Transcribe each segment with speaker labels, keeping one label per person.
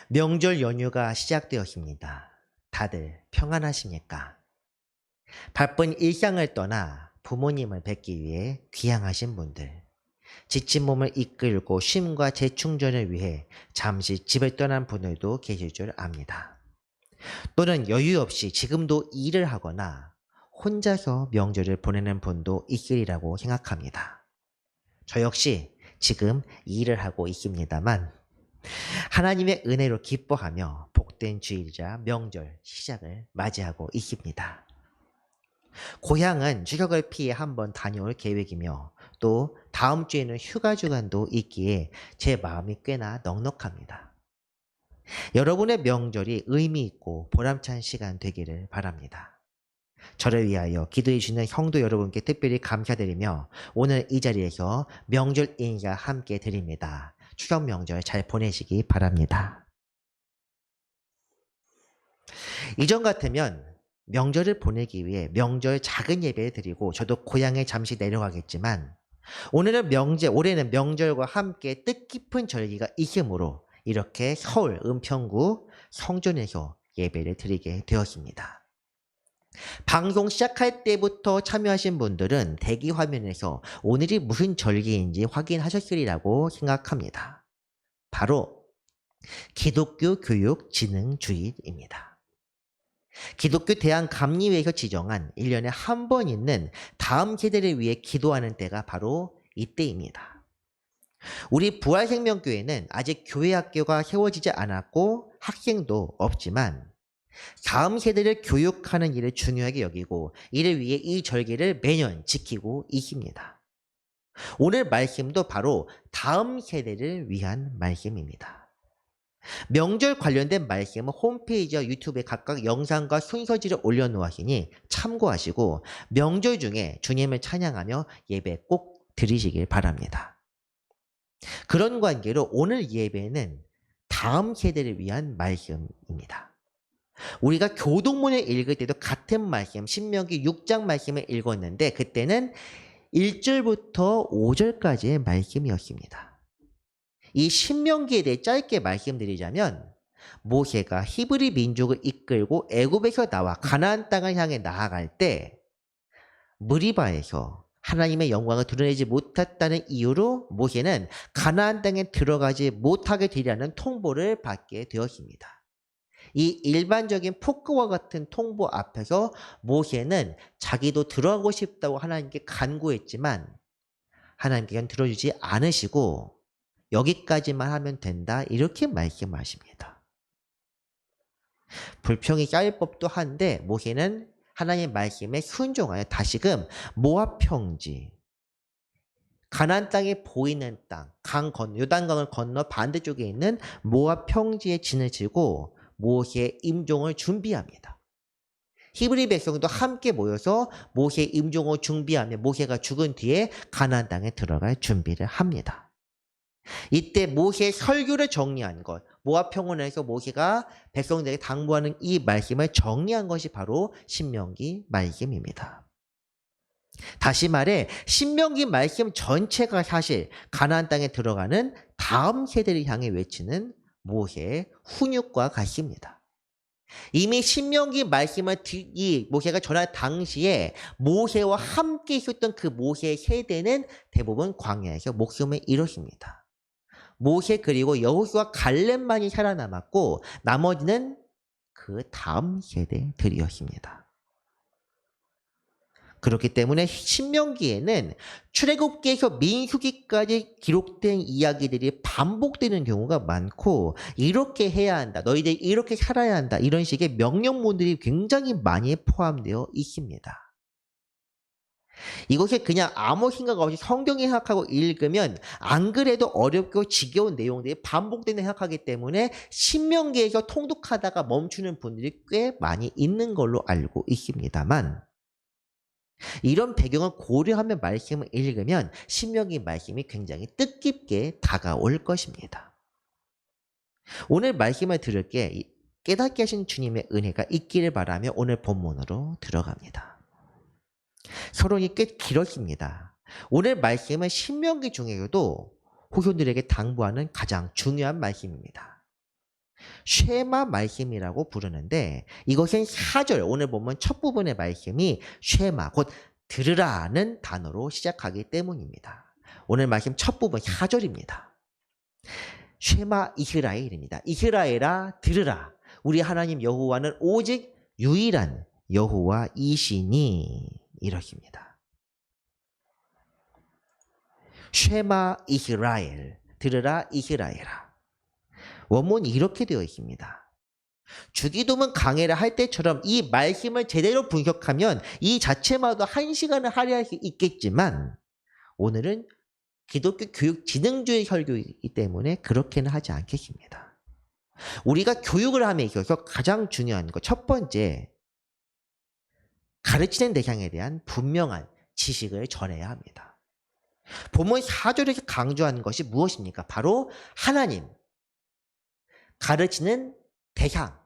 Speaker 1: 명절 연휴가 시작되었습니다. 다들 평안하십니까? 바쁜 일상을 떠나 부모님을 뵙기 위해 귀향하신 분들, 지친 몸을 이끌고 쉼과 재충전을 위해 잠시 집을 떠난 분들도 계실 줄 압니다. 또는 여유 없이 지금도 일을 하거나 혼자서 명절을 보내는 분도 있으리라고 생각합니다. 저 역시 지금 일을 하고 있습니다만 하나님의 은혜로 기뻐하며 복된 주일이자 명절 시작을 맞이하고 있습니다. 고향은 추석을 피해 한번 다녀올 계획이며 또 다음 주에는 휴가 주간도 있기에 제 마음이 꽤나 넉넉합니다. 여러분의 명절이 의미 있고 보람찬 시간 되기를 바랍니다. 저를 위하여 기도해 주시는 형도 여러분께 특별히 감사드리며 오늘 이 자리에서 명절 인사 함께 드립니다. 추석 명절 잘 보내시기 바랍니다. 이전 같으면 명절을 보내기 위해 명절 작은 예배를 드리고 저도 고향에 잠시 내려가겠지만 올해는 명절과 함께 뜻깊은 절기가 있으므로 이렇게 서울 은평구 성전에서 예배를 드리게 되었습니다. 방송 시작할 때부터 참여하신 분들은 대기 화면에서 오늘이 무슨 절기인지 확인하셨으리라고 생각합니다. 바로 기독교 교육 진흥 주일입니다. 기독교 대한감리회에서 지정한 1년에 한 번 있는 다음 세대를 위해 기도하는 때가 바로 이때입니다. 우리 부활생명교회는 아직 교회학교가 세워지지 않았고 학생도 없지만 다음 세대를 교육하는 일을 중요하게 여기고 이를 위해 이 절기를 매년 지키고 있습니다. 오늘 말씀도 바로 다음 세대를 위한 말씀입니다. 명절 관련된 말씀은 홈페이지와 유튜브에 각각 영상과 순서지를 올려놓았으니 참고하시고 명절 중에 주님을 찬양하며 예배 꼭 드리시길 바랍니다. 그런 관계로 오늘 예배는 다음 세대를 위한 말씀입니다. 우리가 교동문을 읽을 때도 같은 말씀, 신명기 6장 말씀을 읽었는데 그때는 1절부터 5절까지의 말씀이었습니다. 이 신명기에 대해 짧게 말씀드리자면 모세가 히브리 민족을 이끌고 애굽에서 나와 가나안 땅을 향해 나아갈 때 무리바에서 하나님의 영광을 드러내지 못했다는 이유로 모세는 가나안 땅에 들어가지 못하게 되리라는 통보를 받게 되었습니다. 이 일반적인 포크와 같은 통보 앞에서 모세는 자기도 들어가고 싶다고 하나님께 간구했지만 하나님께서는 들어주지 않으시고 여기까지만 하면 된다 이렇게 말씀하십니다. 불평이 쌓일 법도 한데 모세는 하나님의 말씀에 순종하여 다시금 모압 평지 가나안 땅에 보이는 땅, 요단강을 건너 반대쪽에 있는 모압 평지에 진을 치고 모세의 임종을 준비합니다. 히브리 백성도 함께 모여서 모세의 임종을 준비하며 모세가 죽은 뒤에 가나안 땅에 들어갈 준비를 합니다. 이때 모세의 설교를 정리한 것, 모압 평원에서 모세가 백성들에게 당부하는 이 말씀을 정리한 것이 바로 신명기 말씀입니다. 다시 말해 신명기 말씀 전체가 사실 가나안 땅에 들어가는 다음 세대를 향해 외치는 모세의 훈육과 같습니다. 이미 신명기 말씀을 이 모세가 전할 당시에 모세와 함께 있었던 그 모세의 세대는 대부분 광야에서 목숨을 잃었습니다. 모세 그리고 여호수아 갈렙만이 살아남았고 나머지는 그 다음 세대들이었습니다. 그렇기 때문에 신명기에는 출애굽기에서 민수기까지 기록된 이야기들이 반복되는 경우가 많고 이렇게 해야 한다. 너희들이 이렇게 살아야 한다. 이런 식의 명령문들이 굉장히 많이 포함되어 있습니다. 이것을 그냥 아무 생각 없이 성경에 생각하고 읽으면 안 그래도 어렵고 지겨운 내용들이 반복되는 생각하기 때문에 신명기에서 통독하다가 멈추는 분들이 꽤 많이 있는 걸로 알고 있습니다만 이런 배경을 고려하며 말씀을 읽으면 신명기 말씀이 굉장히 뜻깊게 다가올 것입니다. 오늘 말씀을 들을 게 깨닫게 하신 주님의 은혜가 있기를 바라며 오늘 본문으로 들어갑니다. 서론이 꽤 길었습니다. 오늘 말씀은 신명기 중에서도 후손들에게 당부하는 가장 중요한 말씀입니다. 쉐마 말씀이라고 부르는데 이것은 4절 오늘 보면 첫 부분의 말씀이 쉐마 곧 들으라는 단어로 시작하기 때문입니다. 오늘 말씀 첫 부분 4절입니다. 쉐마 이스라엘입니다. 이스라엘아 들으라. 우리 하나님 여호와는 오직 유일한 여호와이시니 이렇습니다. 쉐마 이스라엘 들으라 이스라엘아. 원문이 이렇게 되어 있습니다. 주기도문 강해를 할 때처럼 이 말씀을 제대로 분석하면 이 자체마도 1시간을 할애할 수 있겠지만 오늘은 기독교 교육 진흥주의 설교이기 때문에 그렇게는 하지 않겠습니다. 우리가 교육을 함에 있어서 가장 중요한 것 첫 번째 가르치는 대상에 대한 분명한 지식을 전해야 합니다. 본문 4절에서 강조하는 것이 무엇입니까? 바로 하나님 가르치는 대상,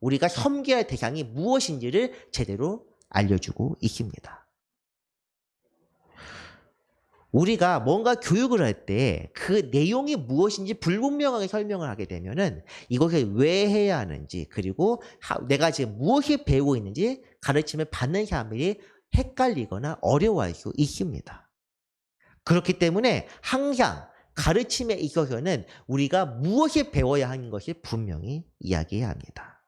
Speaker 1: 우리가 섬겨야 할 대상이 무엇인지를 제대로 알려주고 있습니다. 우리가 뭔가 교육을 할 때 그 내용이 무엇인지 불분명하게 설명을 하게 되면은 이것을 왜 해야 하는지 그리고 내가 지금 무엇을 배우고 있는지 가르침을 받는 사람들이 헷갈리거나 어려워할 수 있습니다. 그렇기 때문에 항상 가르침에 있어서는 우리가 무엇을 배워야 하는 것을 분명히 이야기해야 합니다.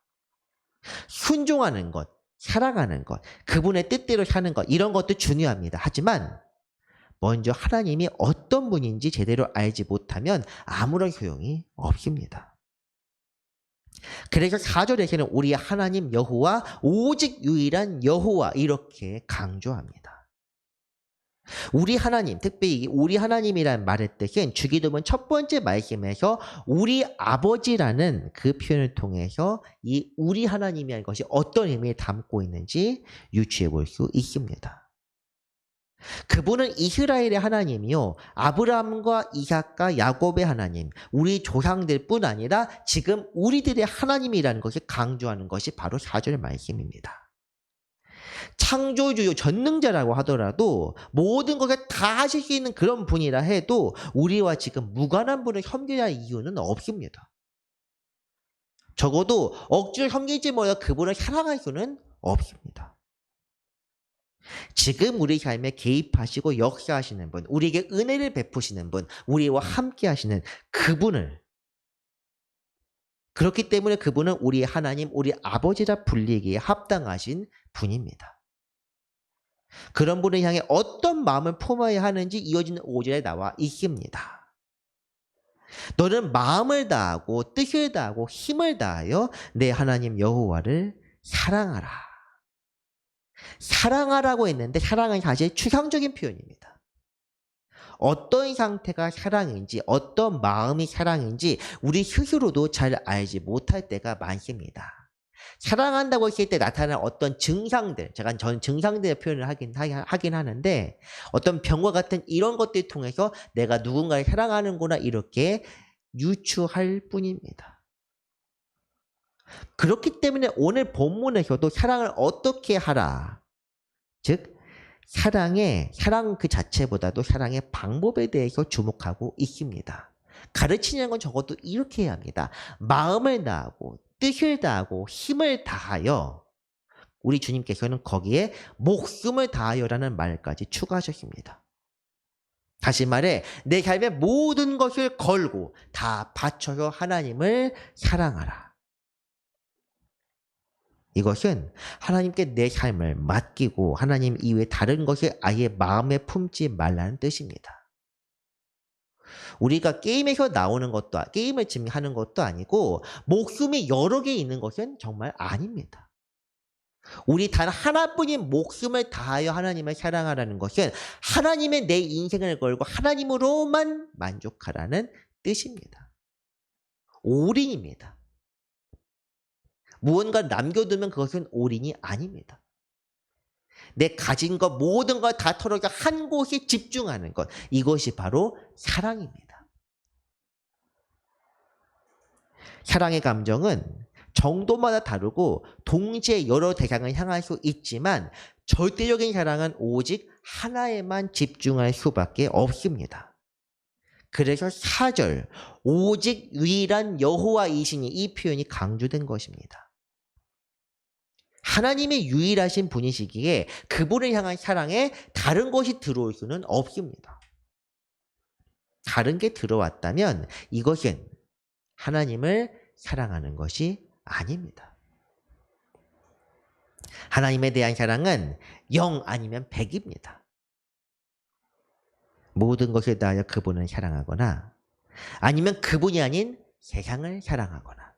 Speaker 1: 순종하는 것, 사랑하는 것, 그분의 뜻대로 사는 것 이런 것도 중요합니다. 하지만 먼저 하나님이 어떤 분인지 제대로 알지 못하면 아무런 소용이 없습니다. 그래서 4절에서는 우리 하나님 여호와 오직 유일한 여호와 이렇게 강조합니다. 우리 하나님, 특별히 우리 하나님이라는 말의 뜻은 주기도문 첫 번째 말씀에서 우리 아버지라는 그 표현을 통해서 이 우리 하나님이라는 것이 어떤 의미를 담고 있는지 유추해 볼 수 있습니다. 그분은 이스라엘의 하나님이요 아브라함과 이삭과 야곱의 하나님, 우리 조상들뿐 아니라 지금 우리들의 하나님이라는 것을 강조하는 것이 바로 4절 말씀입니다. 창조주요 전능자라고 하더라도 모든 것을 다 하실 수 있는 그런 분이라 해도 우리와 지금 무관한 분을 섬겨야 할 이유는 없습니다. 적어도 억지로 섬기지 못해 그분을 사랑할 수는 없습니다. 지금 우리 삶에 개입하시고 역사하시는 분, 우리에게 은혜를 베푸시는 분, 우리와 함께 하시는 그분을 그렇기 때문에 그분은 우리 하나님, 우리 아버지라 불리기에 합당하신 분입니다. 그런 분을 향해 어떤 마음을 품어야 하는지 이어지는 5절에 나와 있습니다. 너는 마음을 다하고 뜻을 다하고 힘을 다하여 내 하나님 여호와를 사랑하라. 사랑하라고 했는데 사랑은 사실 추상적인 표현입니다. 어떤 상태가 사랑인지 어떤 마음이 사랑인지 우리 스스로도 잘 알지 못할 때가 많습니다. 사랑한다고 했을 때 나타나는 어떤 증상들, 저는 증상들의 표현을 하긴 하는데 어떤 병과 같은 이런 것들 통해서 내가 누군가를 사랑하는구나 이렇게 유추할 뿐입니다. 그렇기 때문에 오늘 본문에서도 사랑을 어떻게 하라, 즉 사랑 그 자체보다도 사랑의 방법에 대해서 주목하고 있습니다. 가르치는 건 적어도 이렇게 해야 합니다. 마음을 다하고 뜻을 다하고 힘을 다하여, 우리 주님께서는 거기에 목숨을 다하여라는 말까지 추가하셨습니다. 다시 말해 내 삶의 모든 것을 걸고 다 바쳐서 하나님을 사랑하라. 이것은 하나님께 내 삶을 맡기고 하나님 이외에 다른 것을 아예 마음에 품지 말라는 뜻입니다. 우리가 게임에서 나오는 것도 게임을 지금 하는 것도 아니고 목숨이 여러 개 있는 것은 정말 아닙니다. 우리 단 하나뿐인 목숨을 다하여 하나님을 사랑하라는 것은 하나님의 내 인생을 걸고 하나님으로만 만족하라는 뜻입니다. 올인입니다. 무언가 남겨두면 그것은 올인이 아닙니다. 내 가진 것 모든 걸 다 털어서 한 곳에 집중하는 것, 이것이 바로 사랑입니다. 사랑의 감정은 정도마다 다르고 동시에 여러 대상을 향할 수 있지만 절대적인 사랑은 오직 하나에만 집중할 수밖에 없습니다. 그래서 4절 오직 유일한 여호와이시니 이 표현이 강조된 것입니다. 하나님의 유일하신 분이시기에 그분을 향한 사랑에 다른 것이 들어올 수는 없습니다. 다른 게 들어왔다면 이것은 하나님을 사랑하는 것이 아닙니다. 하나님에 대한 사랑은 0 아니면 100입니다. 모든 것에 대하여 그분을 사랑하거나 아니면 그분이 아닌 세상을 사랑하거나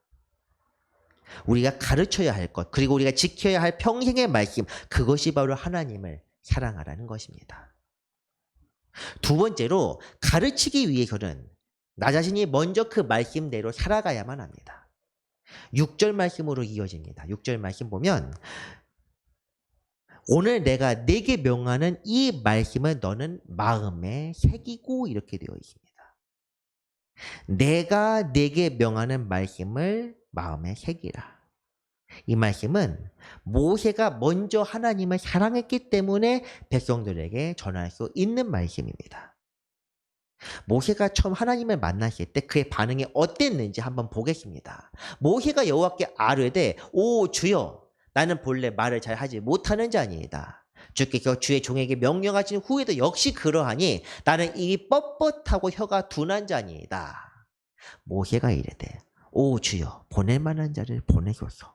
Speaker 1: 우리가 가르쳐야 할 것 그리고 우리가 지켜야 할 평생의 말씀 그것이 바로 하나님을 사랑하라는 것입니다. 두 번째로 가르치기 위해서는 나 자신이 먼저 그 말씀대로 살아가야만 합니다. 6절 말씀으로 이어집니다. 6절 말씀 보면 오늘 내가 네게 명하는 이 말씀을 너는 마음에 새기고 이렇게 되어 있습니다. 내가 네게 명하는 말씀을 마음에 새기라. 이 말씀은 모세가 먼저 하나님을 사랑했기 때문에 백성들에게 전할 수 있는 말씀입니다. 모세가 처음 하나님을 만났을 때 그의 반응이 어땠는지 한번 보겠습니다. 모세가 여호와께 아뢰되 오 주여 나는 본래 말을 잘 하지 못하는 자니이다. 주께서 주의 종에게 명령하신 후에도 역시 그러하니 나는 입이 뻣뻣하고 혀가 둔한 자니이다. 모세가 이르되 오 주여 보낼 만한 자를 보내소서.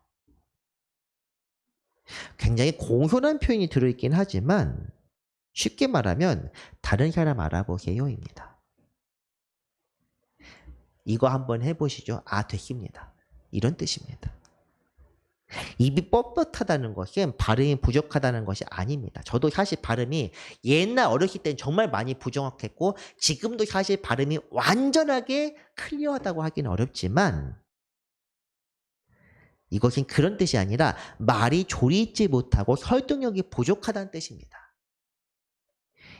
Speaker 1: 굉장히 공손한 표현이 들어있긴 하지만 쉽게 말하면 다른 사람 알아보세요입니다. 이거 한번 해보시죠. 아 됐습니다. 이런 뜻입니다. 입이 뻣뻣하다는 것은 발음이 부족하다는 것이 아닙니다. 저도 사실 발음이 옛날 어렸을 땐 정말 많이 부정확했고 지금도 사실 발음이 완전하게 클리어하다고 하기는 어렵지만 이것은 그런 뜻이 아니라 말이 조리있지 못하고 설득력이 부족하다는 뜻입니다.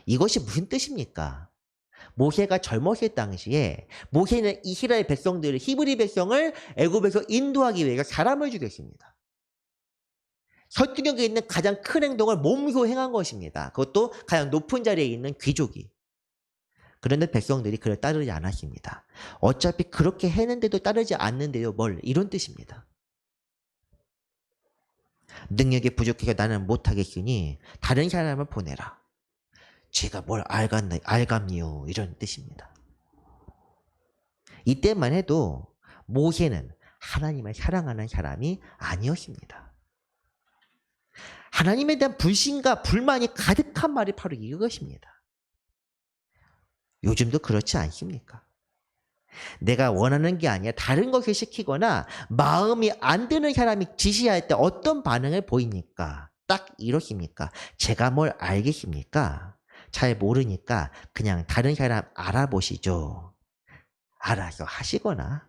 Speaker 1: 이것이 무슨 뜻입니까? 모세가 젊었을 당시에 모세는 이스라엘 백성들을 히브리 백성을 애굽에서 인도하기 위해서 사람을 죽였습니다. 설득력이 있는 가장 큰 행동을 몸소 행한 것입니다. 그것도 가장 높은 자리에 있는 귀족이. 그런데 백성들이 그를 따르지 않았습니다. 어차피 그렇게 했는데도 따르지 않는데요. 뭘? 이런 뜻입니다. 능력이 부족해서 나는 못하겠으니 다른 사람을 보내라. 제가 뭘 알감니요. 이런 뜻입니다. 이때만 해도 모세는 하나님을 사랑하는 사람이 아니었습니다. 하나님에 대한 불신과 불만이 가득한 말이 바로 이것입니다. 요즘도 그렇지 않습니까? 내가 원하는 게 아니라 다른 것을 시키거나 마음이 안 드는 사람이 지시할 때 어떤 반응을 보입니까? 딱 이렇습니까? 제가 뭘 알겠습니까? 잘 모르니까 그냥 다른 사람 알아보시죠. 알아서 하시거나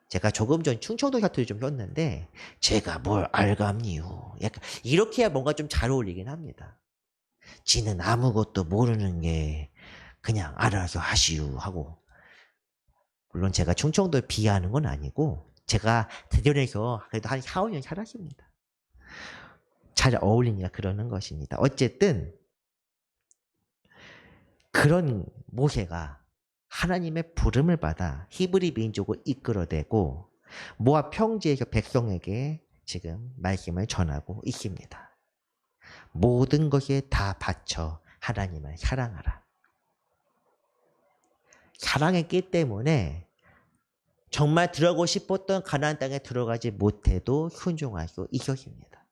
Speaker 1: 제가 조금 전 충청도 사투리 좀 썼는데 제가 뭘 알감니요. 약간 이렇게 해야 뭔가 좀 잘 어울리긴 합니다. 지는 아무것도 모르는 게 그냥 알아서 하시오 하고 물론 제가 충청도를 비하하는 건 아니고 제가 대전에서 그래도 한 4, 5년 살았습니다. 잘 어울리니까 그러는 것입니다. 어쨌든 그런 모세가 하나님의 부름을 받아 히브리 민족을 이끌어내고 모압 평지에서 백성에게 지금 말씀을 전하고 있습니다. 모든 것에 다 바쳐 하나님을 사랑하라. 사랑했기 때문에 정말 들어가고 싶었던 가나안 땅에 들어가지 못해도 순종할 수 있었습니다.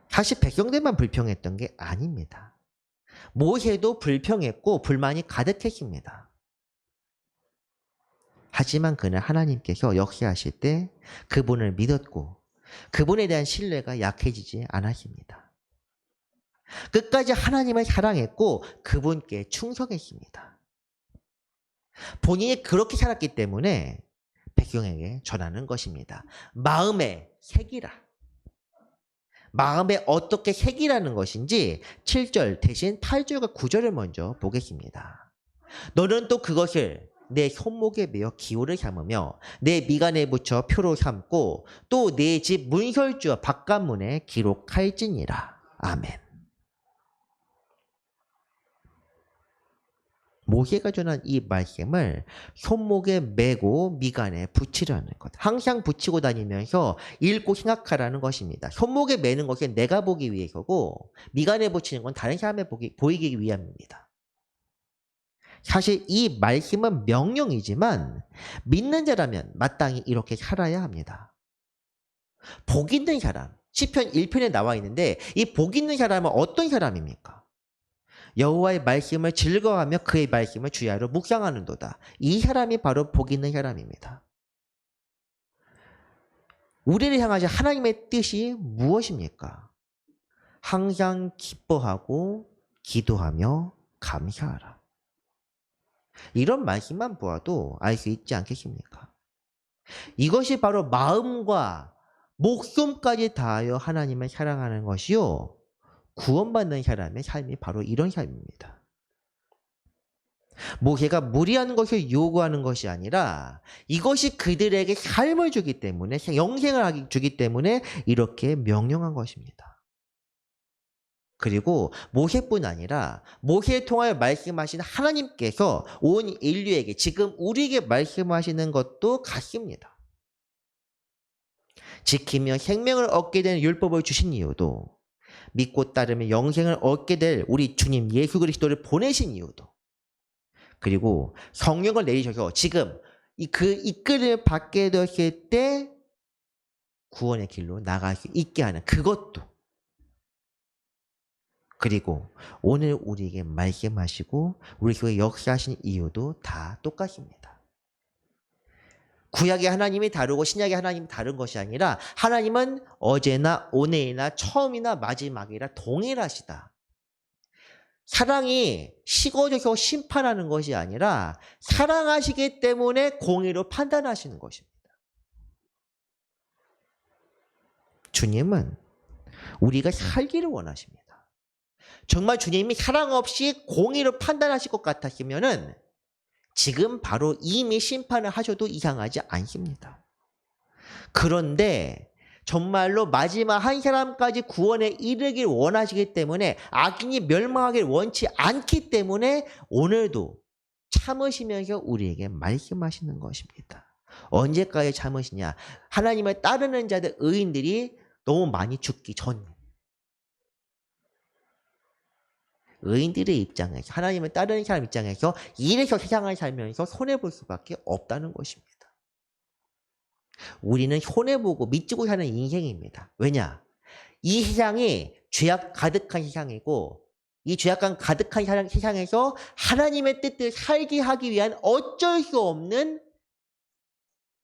Speaker 1: 사실 백성들만 불평했던 게 아닙니다. 모세도 불평했고 불만이 가득했습니다. 하지만 그는 하나님께서 역사하실 때 그분을 믿었고 그분에 대한 신뢰가 약해지지 않았습니다. 끝까지 하나님을 사랑했고 그분께 충성했습니다. 본인이 그렇게 살았기 때문에 백성에게 전하는 것입니다. 마음에 새기라. 마음에 어떻게 새기라는 것인지 7절 대신 8절과 9절을 먼저 보겠습니다. 너는 또 그것을 내 손목에 매어 기호를 삼으며 내 미간에 붙여 표로 삼고 또 내 집 문설주와 바깥문에 기록할지니라. 아멘. 모세가 전한 이 말씀을 손목에 메고 미간에 붙이라는 것. 항상 붙이고 다니면서 읽고 생각하라는 것입니다. 손목에 매는 것은 내가 보기 위해서고 미간에 붙이는 건 다른 사람이 보이기 위함입니다. 사실 이 말씀은 명령이지만 믿는 자라면 마땅히 이렇게 살아야 합니다. 복 있는 사람, 시편 1편에 나와 있는데 이 복 있는 사람은 어떤 사람입니까? 여호와의 말씀을 즐거워하며 그의 말씀을 주야로 묵상하는도다. 이 사람이 바로 복 있는 사람입니다. 우리를 향하신 하나님의 뜻이 무엇입니까? 항상 기뻐하고 기도하며 감사하라. 이런 말씀만 보아도 알 수 있지 않겠습니까? 이것이 바로 마음과 목숨까지 다하여 하나님을 사랑하는 것이요. 구원받는 사람의 삶이 바로 이런 삶입니다. 모세가 무리한 것을 요구하는 것이 아니라 이것이 그들에게 삶을 주기 때문에 영생을 주기 때문에 이렇게 명령한 것입니다. 그리고 모세뿐 아니라 모세를 통하여 말씀하신 하나님께서 온 인류에게 지금 우리에게 말씀하시는 것도 같습니다. 지키며 생명을 얻게 되는 율법을 주신 이유도 믿고 따르며 영생을 얻게 될 우리 주님 예수 그리스도를 보내신 이유도 그리고 성령을 내리셔서 지금 그 이끌을 받게 되었을 때 구원의 길로 나갈 수 있게 하는 그것도 그리고 오늘 우리에게 말씀하시고 우리 속에 역사하신 이유도 다 똑같습니다. 구약의 하나님이 다르고 신약의 하나님이 다른 것이 아니라 하나님은 어제나 오늘이나 처음이나 마지막이라 동일하시다. 사랑이 식어져서 심판하는 것이 아니라 사랑하시기 때문에 공의로 판단하시는 것입니다. 주님은 우리가 살기를 원하십니다. 정말 주님이 사랑 없이 공의로 판단하실 것 같았으면은 지금 바로 이미 심판을 하셔도 이상하지 않습니다. 그런데 정말로 마지막 한 사람까지 구원에 이르길 원하시기 때문에 악인이 멸망하길 원치 않기 때문에 오늘도 참으시면서 우리에게 말씀하시는 것입니다. 언제까지 참으시냐? 하나님을 따르는 자들 의인들이 너무 많이 죽기 전에 의인들의 입장에서 하나님을 따르는 사람 입장에서 이래서 세상을 살면서 손해볼 수밖에 없다는 것입니다. 우리는 손해보고 미치고 사는 인생입니다. 왜냐? 이 세상이 죄악 가득한 세상이고 이 죄악 가득한 세상에서 하나님의 뜻을 살게 하기 위한 어쩔 수 없는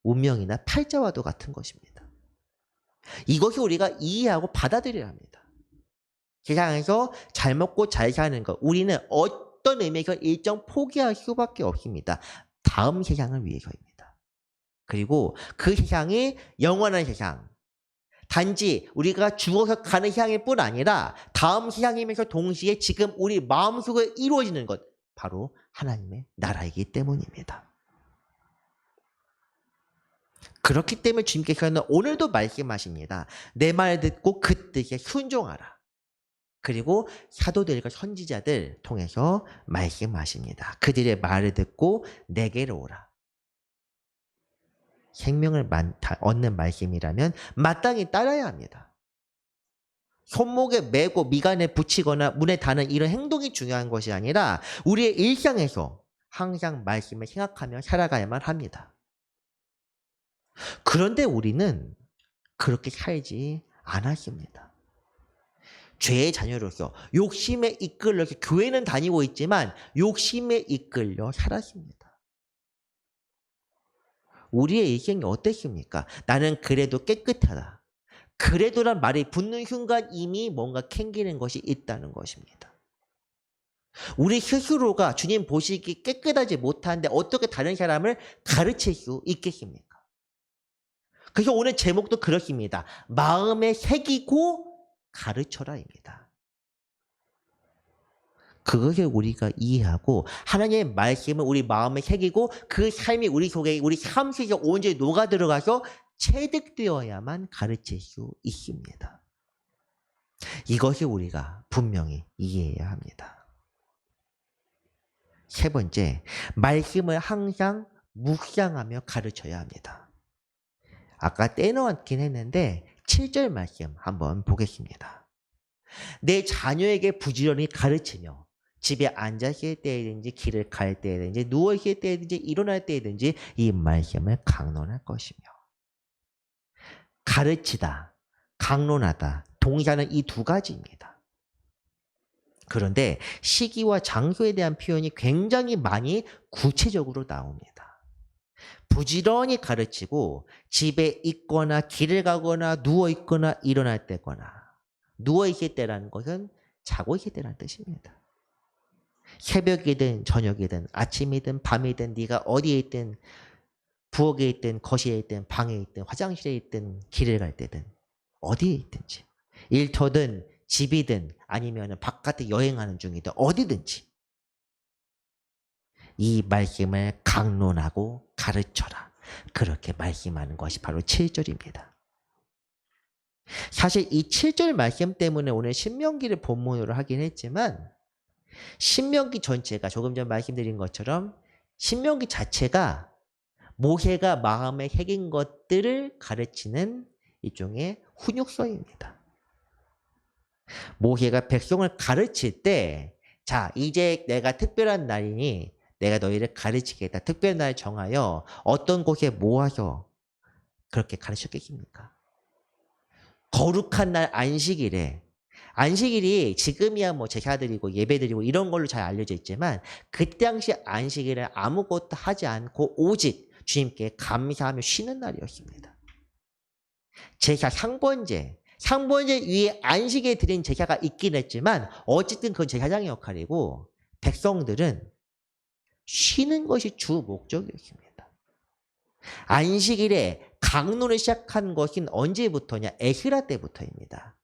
Speaker 1: 운명이나 팔자와도 같은 것입니다. 이것을 우리가 이해하고 받아들여야 합니다. 세상에서 잘 먹고 잘 사는 것, 우리는 어떤 의미에서 일정 포기할 수밖에 없습니다. 다음 세상을 위해서입니다. 그리고 그 세상이 영원한 세상, 단지 우리가 죽어서 가는 세상일 뿐 아니라 다음 세상이면서 동시에 지금 우리 마음속에 이루어지는 것, 바로 하나님의 나라이기 때문입니다. 그렇기 때문에 주님께서는 오늘도 말씀하십니다. 내 말 듣고 그 뜻에 순종하라. 그리고 사도들과 선지자들 통해서 말씀하십니다. 그들의 말을 듣고 내게로 오라. 생명을 얻는 말씀이라면 마땅히 따라야 합니다. 손목에 메고 미간에 붙이거나 문에 다는 이런 행동이 중요한 것이 아니라 우리의 일상에서 항상 말씀을 생각하며 살아가야만 합니다. 그런데 우리는 그렇게 살지 않았습니다. 죄의 자녀로서 욕심에 이끌려서 교회는 다니고 있지만 욕심에 이끌려 살았습니다. 우리의 인생이 어땠습니까? 나는 그래도 깨끗하다. 그래도란 말이 붙는 순간 이미 뭔가 캥기는 것이 있다는 것입니다. 우리 스스로가 주님 보시기 깨끗하지 못한데 어떻게 다른 사람을 가르칠 수 있겠습니까? 그래서 오늘 제목도 그렇습니다. 마음에 새기고 가르쳐라입니다. 그것을 우리가 이해하고 하나님의 말씀을 우리 마음에 새기고 그 삶이 우리 속에 우리 삶 속에 온전히 녹아 들어가서 체득되어야만 가르칠 수 있습니다. 이것을 우리가 분명히 이해해야 합니다. 세 번째, 말씀을 항상 묵상하며 가르쳐야 합니다. 아까 떼놓긴 했는데 7절 말씀 한번 보겠습니다. 내 자녀에게 부지런히 가르치며 집에 앉아 있을 때든지 길을 갈 때든지 누워 있을 때든지 일어날 때든지 이 말씀을 강론할 것이며. 가르치다, 강론하다, 동사는 이 두 가지입니다. 그런데 시기와 장소에 대한 표현이 굉장히 많이 구체적으로 나옵니다. 부지런히 가르치고 집에 있거나 길을 가거나 누워 있거나 일어날 때거나. 누워 있을 때라는 것은 자고 있을 때라는 뜻입니다. 새벽이든 저녁이든 아침이든 밤이든 네가 어디에 있든 부엌에 있든 거실에 있든 방에 있든 화장실에 있든 길을 갈 때든 어디에 있든지 일터든 집이든 아니면 바깥에 여행하는 중이든 어디든지 이 말씀을 강론하고 가르쳐라. 그렇게 말씀하는 것이 바로 7절입니다. 사실 이 7절 말씀 때문에 오늘 신명기를 본문으로 하긴 했지만 신명기 전체가 조금 전 말씀드린 것처럼 신명기 자체가 모세가 마음에 새긴 것들을 가르치는 일종의 훈육서입니다. 모세가 백성을 가르칠 때 자, 이제 내가 특별한 날이니 내가 너희를 가르치겠다. 특별한 날 정하여 어떤 곳에 모아서 그렇게 가르쳤겠습니까? 거룩한 날 안식일에 안식일이 지금이야 뭐 제사드리고 예배드리고 이런 걸로 잘 알려져 있지만 그때 당시 안식일에 아무것도 하지 않고 오직 주님께 감사하며 쉬는 날이었습니다. 제사 상번제 위에 안식에 드린 제사가 있긴 했지만 어쨌든 그건 제사장의 역할이고 백성들은 쉬는 것이 주 목적이었습니다. 안식일에 강론을 시작한 것은 언제부터냐? 에스라 때부터입니다.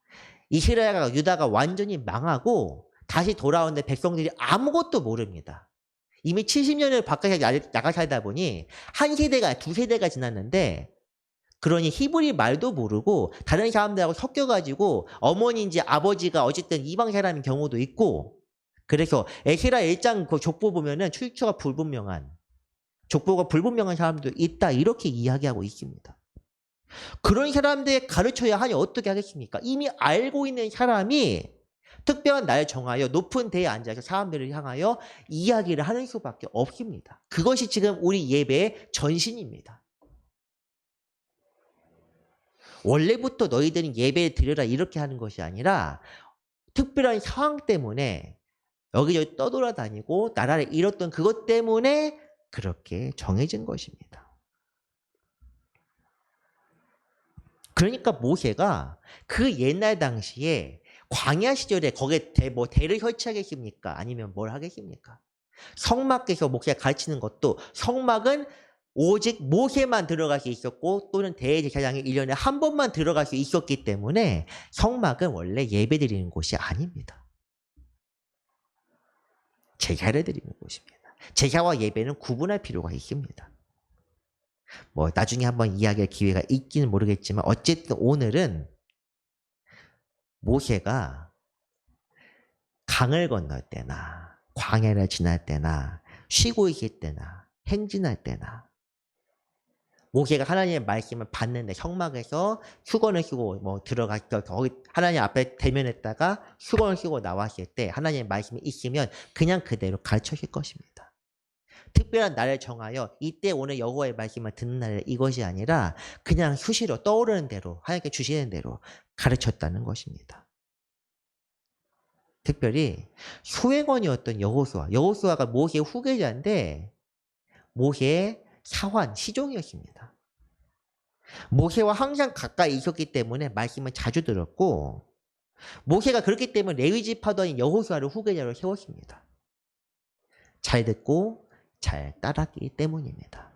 Speaker 1: 이스라엘과 유다가 완전히 망하고 다시 돌아오는데 백성들이 아무것도 모릅니다. 이미 70년을 바깥에 나가 살다 보니 한 세대가 두 세대가 지났는데 그러니 히브리 말도 모르고 다른 사람들하고 섞여가지고 어머니인지 아버지가 어쨌든 이방 사람인 경우도 있고 그래서 에스라 1장 그 족보 보면은 출처가 불분명한 족보가 불분명한 사람도 있다 이렇게 이야기하고 있습니다. 그런 사람들에 가르쳐야 하니 어떻게 하겠습니까? 이미 알고 있는 사람이 특별한 날 정하여 높은 데에 앉아서 사람들을 향하여 이야기를 하는 수밖에 없습니다. 그것이 지금 우리 예배의 전신입니다. 원래부터 너희들은 예배를 드려라 이렇게 하는 것이 아니라 특별한 상황 때문에 여기저기 떠돌아다니고 나라를 잃었던 그것 때문에 그렇게 정해진 것입니다. 그러니까 모세가 그 옛날 당시에 광야 시절에 거기에 대를 설치하겠습니까? 아니면 뭘 하겠습니까? 성막에서 모세가 가르치는 것도 성막은 오직 모세만 들어갈 수 있었고 또는 대제사장이 1년에 한 번만 들어갈 수 있었기 때문에 성막은 원래 예배드리는 곳이 아닙니다. 제사를 드리는 곳입니다. 제사와 예배는 구분할 필요가 있습니다. 뭐 나중에 한번 이야기할 기회가 있기는 모르겠지만 어쨌든 오늘은 모세가 강을 건널 때나 광야를 지날 때나 쉬고 있을 때나 행진할 때나 모세가 하나님의 말씀을 받는데 성막에서 수건을 쓰고 뭐 들어가서 거기 하나님 앞에 대면했다가 수건을 쓰고 나왔을 때 하나님의 말씀이 있으면 그냥 그대로 가르쳐줄 것입니다. 특별한 날을 정하여 이때 오늘 여호와의 말씀을 듣는 날 이것이 아니라 그냥 수시로 떠오르는 대로 하나님께 주시는 대로 가르쳤다는 것입니다. 특별히 수행원이었던 여호수아가 모세의 후계자인데 모세의 사환, 시종이었습니다. 모세와 항상 가까이 있었기 때문에 말씀을 자주 들었고 모세가 그렇기 때문에 레위 지파도인 여호수아를 후계자로 세웠습니다. 잘 듣고 잘 따랐기 때문입니다.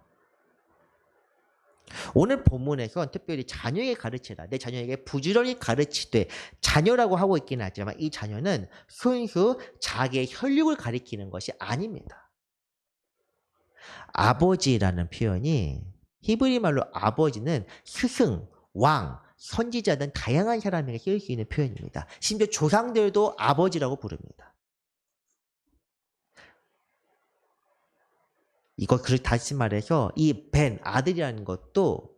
Speaker 1: 오늘 본문에서 특별히 자녀에게 가르치라. 내 자녀에게 부지런히 가르치되 자녀라고 하고 있기는 하지만 이 자녀는 순수 자기의 혈육을 가리키는 것이 아닙니다. 아버지라는 표현이 히브리 말로 아버지는 스승, 왕, 선지자 등 다양한 사람에게 쓰일 수 있는 표현입니다. 심지어 조상들도 아버지라고 부릅니다. 다시 말해서 이 벤, 아들이라는 것도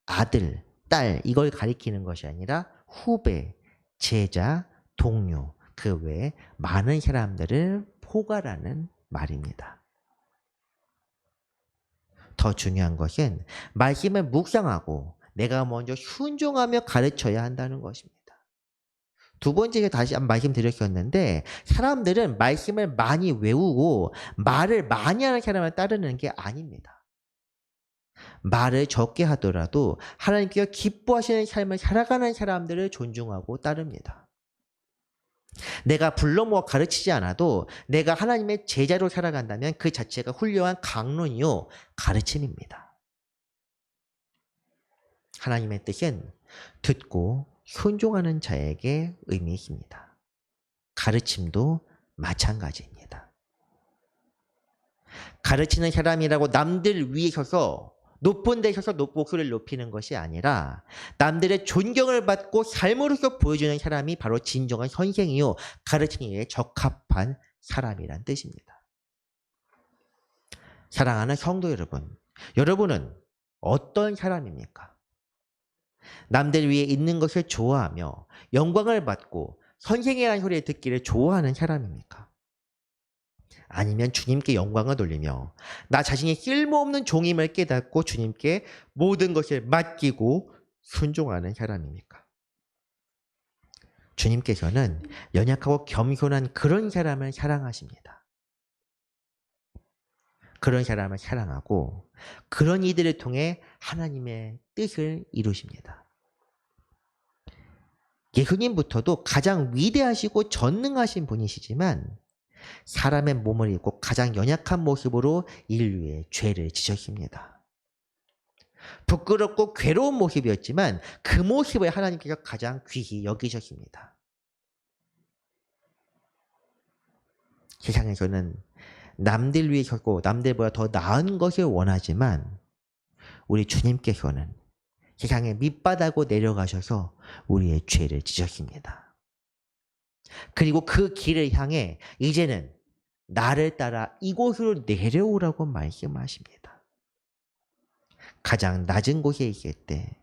Speaker 1: 아들, 딸 이걸 가리키는 것이 아니라 후배, 제자, 동료 그 외에 많은 사람들을 포괄하는 말입니다. 더 중요한 것은 말씀을 묵상하고 내가 먼저 순종하며 가르쳐야 한다는 것입니다. 두 번째 다시 한번 말씀드렸었는데 사람들은 말씀을 많이 외우고 말을 많이 하는 사람을 따르는 게 아닙니다. 말을 적게 하더라도 하나님께서 기뻐하시는 삶을 살아가는 사람들을 존중하고 따릅니다. 내가 불러 모아 가르치지 않아도 내가 하나님의 제자로 살아간다면 그 자체가 훌륭한 강론이요 가르침입니다. 하나님의 뜻은 듣고 순종하는 자에게 의미 있습니다. 가르침도 마찬가지입니다. 가르치는 사람이라고 남들 위에 서서 높은 데 서서 목소리를 높이는 것이 아니라 남들의 존경을 받고 삶으로서 보여주는 사람이 바로 진정한 선생이요 가르치는 일에 적합한 사람이란 뜻입니다. 사랑하는 성도 여러분, 여러분은 어떤 사람입니까? 남들 위에 있는 것을 좋아하며 영광을 받고 선생이라는 소리를 듣기를 좋아하는 사람입니까? 아니면 주님께 영광을 돌리며 나 자신이 쓸모없는 종임을 깨닫고 주님께 모든 것을 맡기고 순종하는 사람입니까? 주님께서는 연약하고 겸손한 그런 사람을 사랑하십니다. 그런 사람을 사랑하고 그런 이들을 통해 하나님의 뜻을 이루십니다. 예수님부터도 가장 위대하시고 전능하신 분이시지만 사람의 몸을 입고 가장 연약한 모습으로 인류의 죄를 지셨습니다. 부끄럽고 괴로운 모습이었지만 그 모습을 하나님께서 가장 귀히 여기셨습니다. 세상에서는 남들 위해 서고 남들보다 더 나은 것을 원하지만 우리 주님께서는 세상의 밑바닥으로 내려가셔서 우리의 죄를 지셨습니다. 그리고 그 길을 향해 이제는 나를 따라 이곳으로 내려오라고 말씀하십니다. 가장 낮은 곳에 있을 때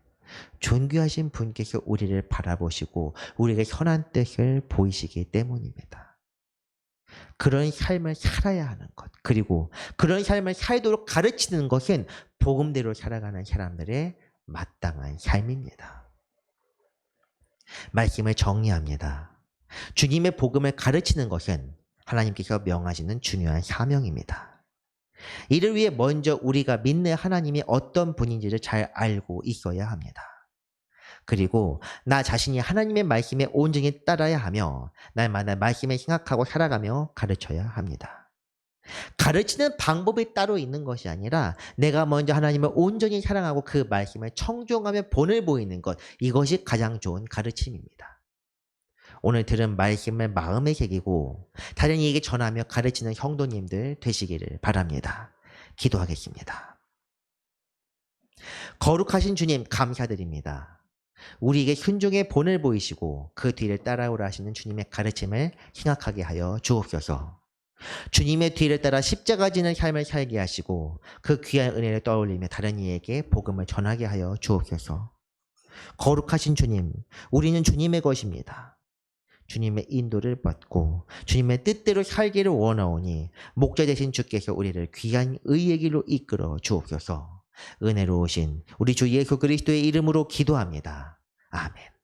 Speaker 1: 존귀하신 분께서 우리를 바라보시고 우리에게 선한 뜻을 보이시기 때문입니다. 그런 삶을 살아야 하는 것, 그리고 그런 삶을 살도록 가르치는 것은 복음대로 살아가는 사람들의 마땅한 삶입니다. 말씀을 정리합니다. 주님의 복음을 가르치는 것은 하나님께서 명하시는 중요한 사명입니다. 이를 위해 먼저 우리가 믿는 하나님이 어떤 분인지를 잘 알고 있어야 합니다. 그리고 나 자신이 하나님의 말씀에 온전히 따라야 하며 날마다 말씀을 생각하고 살아가며 가르쳐야 합니다. 가르치는 방법이 따로 있는 것이 아니라 내가 먼저 하나님을 온전히 사랑하고 그 말씀을 청종하며 본을 보이는 것, 이것이 가장 좋은 가르침입니다. 오늘 들은 말씀을 마음에 새기고 다른 이에게 전하며 가르치는 성도님들 되시기를 바랍니다. 기도하겠습니다. 거룩하신 주님 감사드립니다. 우리에게 순종의 본을 보이시고 그 뒤를 따라오라 하시는 주님의 가르침을 생각하게 하여 주옵소서. 주님의 뒤를 따라 십자가 지는 삶을 살게 하시고 그 귀한 은혜를 떠올리며 다른 이에게 복음을 전하게 하여 주옵소서. 거룩하신 주님, 우리는 주님의 것입니다. 주님의 인도를 받고 주님의 뜻대로 살기를 원하오니 목자 되신 주께서 우리를 귀한 의의 길로 이끌어 주옵소서. 은혜로우신 우리 주 예수 그리스도의 이름으로 기도합니다. 아멘.